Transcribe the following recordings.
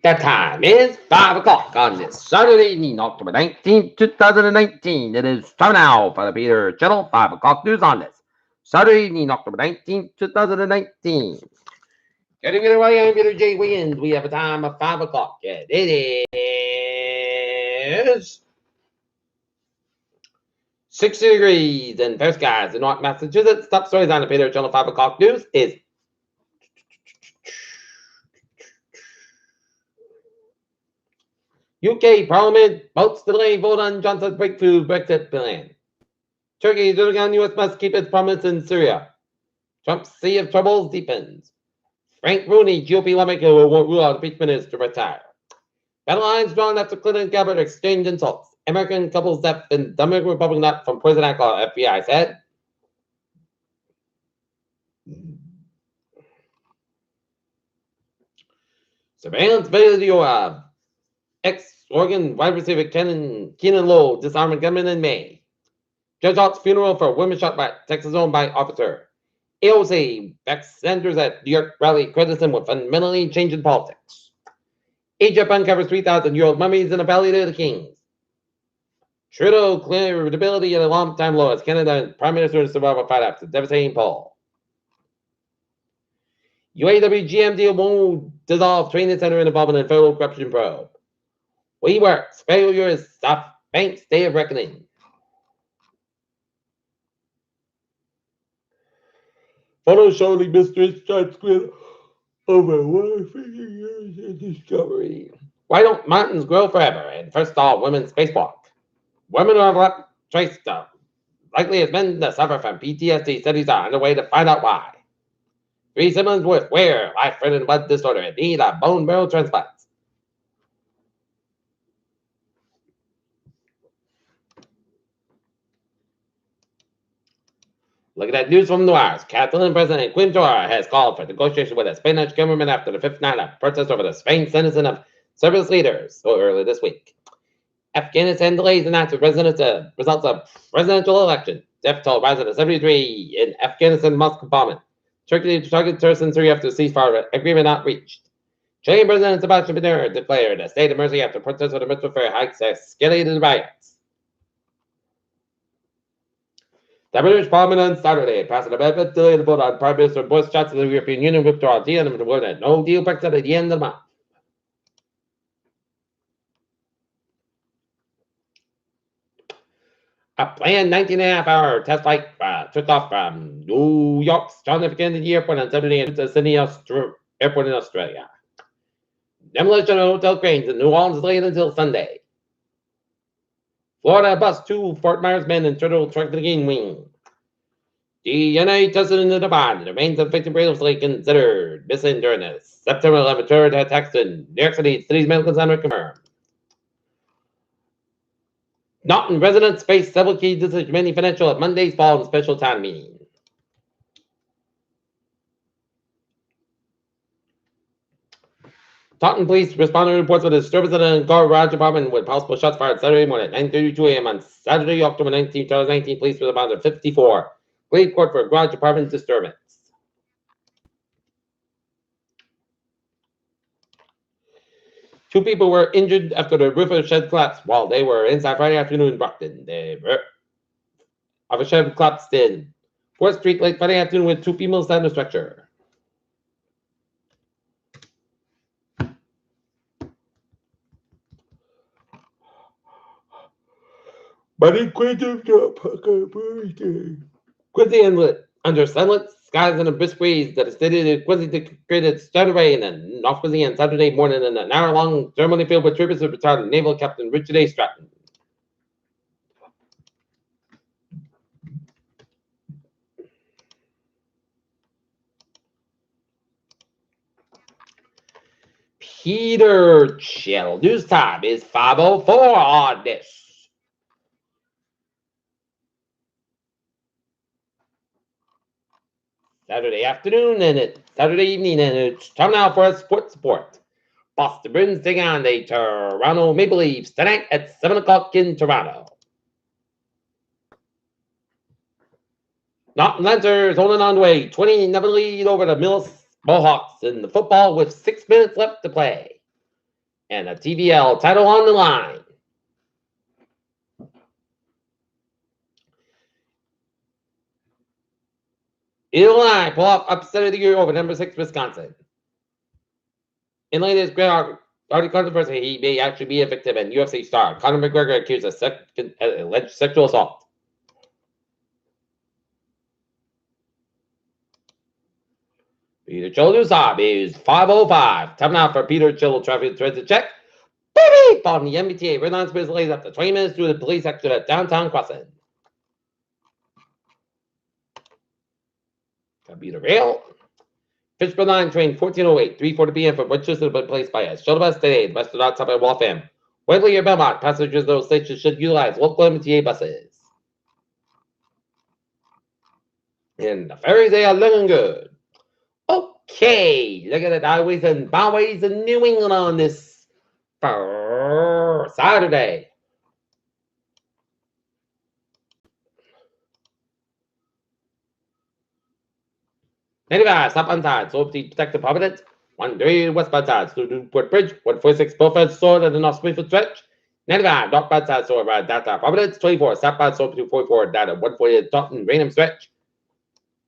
The time is 5 o'clock on this Saturday evening, October 19th, 2019. It is time now for the Peter Channel 5 o'clock news on this Saturday evening, October 19th, 2019. Good evening, everybody. I'm Peter J. Wiggins. We have a time of 5 o'clock. And it is 60 degrees and fair skies in North Massachusetts. Top stories on the Peter Channel 5 o'clock news is UK Parliament votes to delay vote on Johnson's breakthrough Brexit plan. Turkey, Erdogan, U.S. must keep its promise in Syria. Trump's sea of troubles deepens. Frank Rooney, GOP lawmaker, won't rule out impeachment to retire. Battle lines drawn after Clinton and Gabbard exchange insults. American couple's death in Dominican Republic not from poison alcohol, FBI said. Surveillance video of ex-Oregon wide receiver Keenan Lowe disarmed a gunman in May. Judge Alt's funeral for women shot by Texas owned by officer. AOC backs Sanders at New York rally criticism with fundamentally changing politics. Egypt uncovers 3,000-year-old mummies in a valley to the kings. Trudeau credibility at a long-time low as Canada and Prime Minister survival fight after devastating poll. UAW GM deal won't dissolve training center involvement in federal corruption probe. WeWork's failure is SoftBank's day of reckoning. Photos show the mysteries shot squid over 150 years in discovery. Why don't mountains grow forever? And first all-women spacewalk. Women who have left trace stuff likely as men that suffer from PTSD studies are underway to find out why. 3 siblings with rare life-threatening blood disorder and need a bone marrow transplant. Look at that news from the wires. Catalan President Quim Torra has called for negotiation with the Spanish government after the 5th night of protest over the Spain sentencing of service leaders earlier this week. Afghanistan delays announced results of presidential election. Death toll rises to 73 in Afghanistan mosque bombing. Turkey to target terrorists in Syria after ceasefire agreement not reached. Chilean President Sebastian Pinera declared a state of emergency after protests over the Metro fare hikes escalated riots. The British Parliament on Saturday passed an amendment delaying the vote on Prime Minister Boris Johnson's European Union withdrawal deal and the word that no deal Brexit at the end of the month. A planned 19.5-hour test flight took off from New York's John F. Kennedy Airport on Saturday and to Sydney Airport in Australia. Demolition of hotel cranes in New Orleans delayed until Sunday. Florida bus 2 Fort Myers men and turtle truck again wing. DNA tested in the Devon. The remains of victim previously considered missing during the September 11th terror attacks in New York City. City's medical center confirmed. Norton residents face several key decisions many financial at Monday's fall and special town meeting. Taunton police responded to reports of a disturbance in a garage apartment with possible shots fired Saturday morning at 9:32 a.m. on Saturday, October 19, 2019. Police responded to 54. Plead court for a garage apartment disturbance. Two people were injured after the roof of a shed collapsed while they were inside Friday afternoon in Brockton. The roof of a shed collapsed in 4th Street late Friday afternoon with 2 people inside the structure. Buddy Quincy under sunlit skies and a brisk breeze that extended Quincy created Saturday and North Quincy on Saturday morning in an hour-long ceremony filled with tributes to retired Naval Captain Richard A. Stratton. Peter Channel news time is 5:04 on this Saturday afternoon and it's Saturday evening, and it's time now for a sports report. Boston Bruins take on the Toronto Maple Leafs tonight at 7 o'clock in Toronto. Norton Lancers holding on to a 20-0 lead over the Millis Mohawks in the football with 6 minutes left to play. and a TVL title on the line. Illinois pull off upset of the year over number 6 Wisconsin. In latest Artie controversy, he may actually be a victim, and UFC star Conor McGregor accused of alleged sexual assault. Peter Childusa is 505. Time now for Peter Childu traffic transit check. Beep on the MBTA. Red line space delays up to 20 minutes due to the police action at downtown crossing. Computer rail. Fishbowl line train 1408, 3:40 p.m. from Winchester to be placed by a shuttle bus today. The bus do not stop at Waltham. Wembley or Belmont, passengers at those stations should utilize local MTA buses. And the ferries, they are looking good. Okay, look at the highways and byways in New England on this Saturday. Stop on side, so to protect the Providence. 130 westbound side, through Newport Bridge. 146 Bullford Sword and the North Springfield stretch. 95 northbound side, so around downtown Providence. 24 southbound, so between 44 down to 148 Taunton Raynham stretch.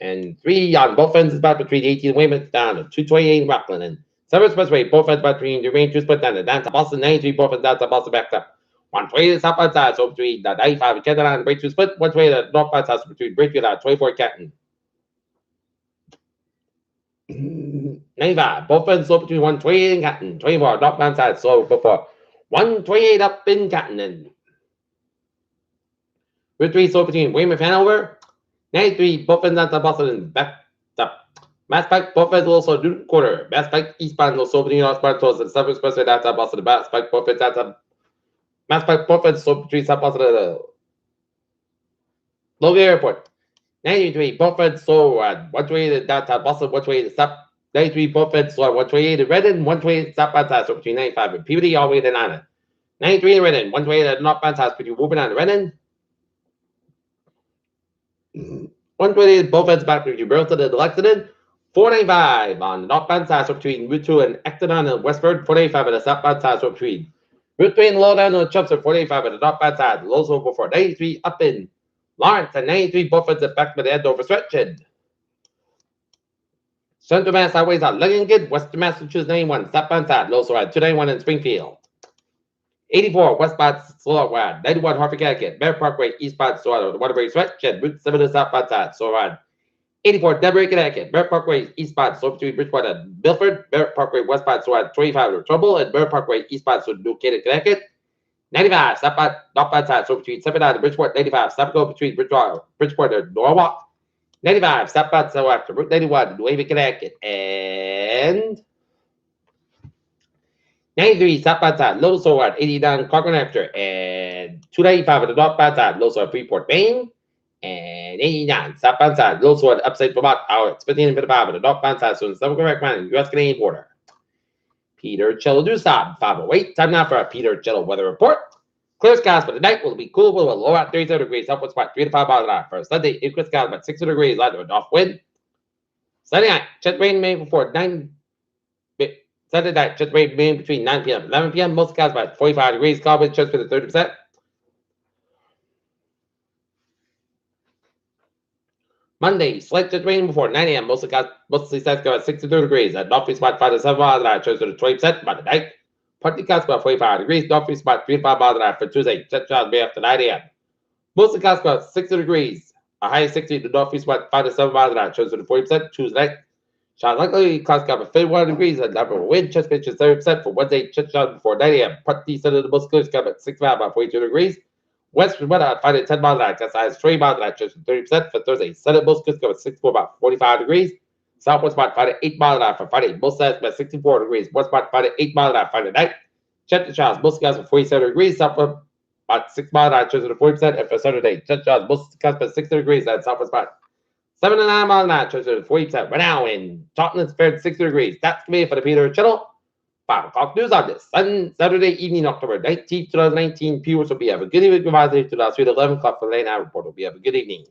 And 3 on both ends is about between 18 Weymouth down to 228 Rockland. And 7 Expressway, both ends between the range 2 split down to Boston. 93 both ends down to Boston backed up. 120 southbound side, so between 95 and Canton and Break 2 split. 120 the northbound side, so between Breakfield and 24 Canton. 95 both ends slope between 128 and Canton. 24 northbound side slope before 128 up in Canton. And Route 3 slope between Weymouth and Hanover. 93 both ends down to Boston and back up. Mass Pike both ends also Newton Quarter. Mass Pike eastbound slope between northbound towards the Southern Expressway down to Boston. Mass Pike both ends down to Mass Pike both ends slope between South Boston and the Logan Airport. 93 both ends slow 128 downtown Boston, 128 stop. 93 both ends slow 128 in Redden, 128 southbound side, so between 95 and Peabody all the way to Nana. 93 in Redden, 128 at northbound side between Woburn and Redden. 128 both ends back between Burlington and Lexington. 495 on the northbound side, so between Route 2 and Ecton and Westford. 485 at the southbound side, so between Route 3 and Lowdown and Chumps. 485 at the northbound side. Lows over for 93 up in Lawrence and 93 both ends at back by the Andover stretch. And Central Mass highways are looking good. Western Massachusetts 91 southbound side. Lows are at 291 in Springfield. 84 westbound slow at 91 Hartford, Connecticut. Bear Parkway eastbound slow at the Waterbury stretch. And Route 7 to southbound side. So around 84 Denbury, Connecticut. Bear Parkway eastbound slow between Bridgeport and Milford. Bear Parkway westbound slow at 25 to Trouble. And Bear Parkway eastbound slow New Canaan, Connecticut. 95 southbound northbound side, so between 79 and Bridgeport. 95 southbound between Bridgeport and Norwalk. 95 southbound so after Route 91 New Haven, Connecticut. And 93 southbound side, Little Soul at 89 Concord, New Hampshire. And 295 at the northbound side, Little Soul at Freeport, Maine. And 89 southbound side, Little Soul at upstate Vermont. It's 15 and 55 at the northbound side, so in the Southern Quebec Mountain, U.S.-Canadian border. Peter Childu do stop 508. Time now for a Peter Childu weather report. Clear skies for the night will be cool with a low at 37 degrees, upwards by 3 to 5 miles an hour. For Sunday, equal skies about 60 degrees, light to a north wind. Sunday night, chance rain may before 9. Sunday night, chance rain may between 9 p.m. and 11 p.m. Most skies about 45 degrees, cloud wind chance for the 30%. Monday, slight chance rain before 9 a.m. Mostly skies about 62 degrees. At northeast about 5 to 7 miles an hour, chance for the 20% by the night. Partly clouds about 45 degrees. Northeast about 3 to 5 miles an hour for Tuesday. Chance showers may after 9 a.m. Mostly clouds about 60 degrees. A high of 60 to northeast about 5 to 7 miles an hour, chance for the 40%. Tuesday night. Showers likely clouds about 51 degrees and number of wind. Chance pitch is 30% for Wednesday. Chance showers before 9 a.m. Partly center of the most clear skies about 6 miles about 42 degrees. Western weather at 5 to 10 miles an hour, gust as 20 miles an hour, chance for 30% for Thursday. Sunday, most clear skies about 64 about 45 degrees. Southwest about 5 to 8 miles an hour for Friday. Most skies about 64 degrees. West about 5 to 8 miles an hour Friday night. Check the showers. Most skies at 47 degrees. Southwest about 6 miles an hour, chance for the 40%. And for Saturday, check the showers. Most skies about 60 degrees. And Southwest about 7 to 9 miles an hour, chance for the 40%. Right now in Taunton, it's fair 60 degrees. That's going to be it for the Peter Channel. 5 o'clock news on this Saturday evening, October 19th, 2019. Viewers will be have a good evening. Goodbye to 11 o'clock for the late night report. Will be have a good evening.